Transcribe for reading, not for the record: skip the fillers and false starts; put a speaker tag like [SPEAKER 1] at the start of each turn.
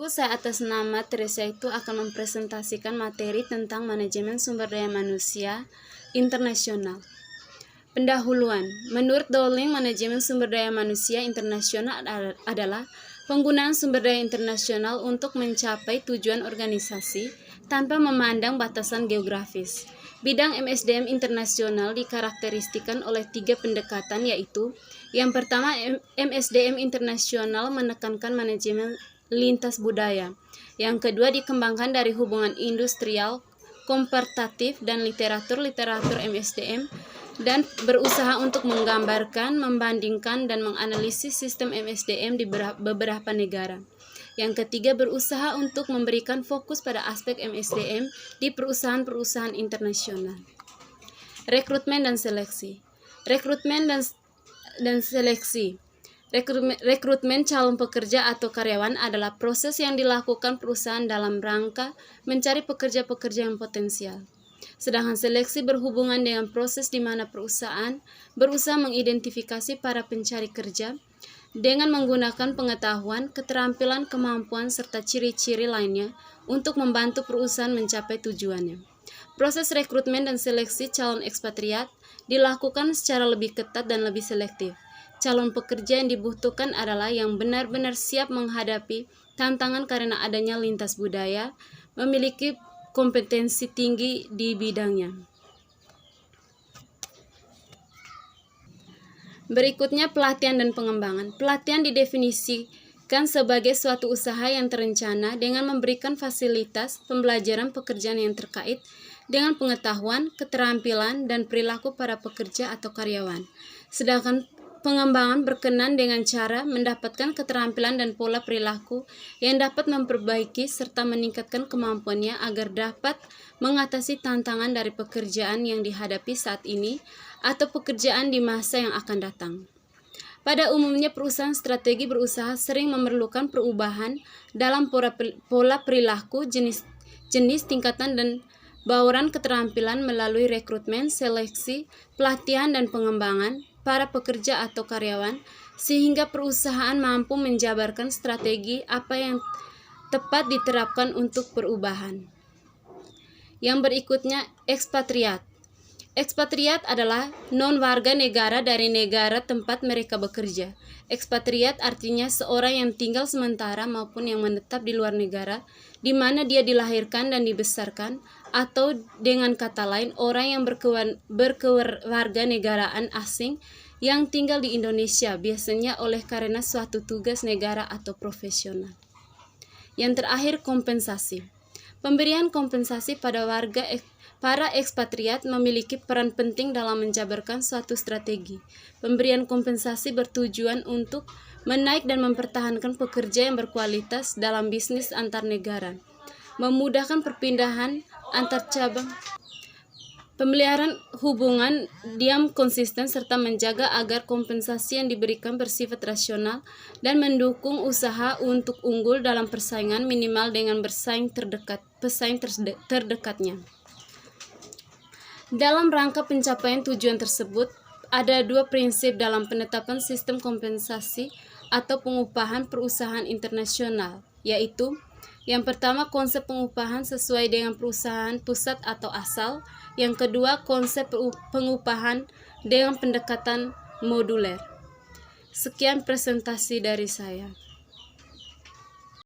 [SPEAKER 1] Saya atas nama Teresa itu akan mempresentasikan materi tentang manajemen sumber daya manusia internasional. Pendahuluan. Menurut Dowling, manajemen sumber daya manusia internasional adalah penggunaan sumber daya internasional untuk mencapai tujuan organisasi tanpa memandang batasan geografis. Bidang MSDM internasional dikarakteristikan oleh 3 pendekatan, yaitu yang pertama, MSDM internasional menekankan manajemen lintas budaya. Yang kedua, dikembangkan dari hubungan industrial, komparatif, dan literatur MSDM, dan berusaha untuk menggambarkan, membandingkan, dan menganalisis sistem MSDM di beberapa negara. Yang ketiga, berusaha untuk memberikan fokus pada aspek MSDM di perusahaan-perusahaan internasional. Rekrutmen dan seleksi. Rekrutmen calon pekerja atau karyawan adalah proses yang dilakukan perusahaan dalam rangka mencari pekerja-pekerja yang potensial. Sedangkan seleksi berhubungan dengan proses di mana perusahaan berusaha mengidentifikasi para pencari kerja dengan menggunakan pengetahuan, keterampilan, kemampuan, serta ciri-ciri lainnya untuk membantu perusahaan mencapai tujuannya. Proses rekrutmen dan seleksi calon ekspatriat dilakukan secara lebih ketat dan lebih selektif. Calon pekerja yang dibutuhkan adalah yang benar-benar siap menghadapi tantangan karena adanya lintas budaya, memiliki kompetensi tinggi di bidangnya. Berikutnya, pelatihan dan pengembangan. Pelatihan didefinisikan sebagai suatu usaha yang terencana dengan memberikan fasilitas pembelajaran pekerjaan yang terkait dengan pengetahuan, keterampilan, dan perilaku para pekerja atau karyawan. Sedangkan pengembangan berkenan dengan cara mendapatkan keterampilan dan pola perilaku yang dapat memperbaiki serta meningkatkan kemampuannya agar dapat mengatasi tantangan dari pekerjaan yang dihadapi saat ini atau pekerjaan di masa yang akan datang. Pada umumnya, perusahaan strategi berusaha sering memerlukan perubahan dalam pola perilaku, jenis, tingkatan, dan bauran keterampilan melalui rekrutmen, seleksi, pelatihan, dan pengembangan para pekerja atau karyawan, sehingga perusahaan mampu menjabarkan strategi apa yang tepat diterapkan untuk perubahan. Yang berikutnya, ekspatriat. Ekspatriat adalah non-warga negara dari negara tempat mereka bekerja. Ekspatriat artinya seorang yang tinggal sementara maupun yang menetap di luar negara, di mana dia dilahirkan dan dibesarkan, atau dengan kata lain, orang yang berkewarganegaraan asing yang tinggal di Indonesia, biasanya oleh karena suatu tugas negara atau profesional. Yang terakhir, kompensasi. Pemberian kompensasi pada para ekspatriat memiliki peran penting dalam menjabarkan suatu strategi. Pemberian kompensasi bertujuan untuk menaik dan mempertahankan pekerja yang berkualitas dalam bisnis antar negara, memudahkan perpindahan antar cabang, pemeliharaan hubungan diam konsisten, serta menjaga agar kompensasi yang diberikan bersifat rasional dan mendukung usaha untuk unggul dalam persaingan minimal dengan pesaing terdekatnya. Dalam rangka pencapaian tujuan tersebut, ada 2 prinsip dalam penetapan sistem kompensasi atau pengupahan perusahaan internasional, yaitu yang pertama, konsep pengupahan sesuai dengan perusahaan pusat atau asal. Yang kedua, konsep pengupahan dengan pendekatan moduler. Sekian presentasi dari saya.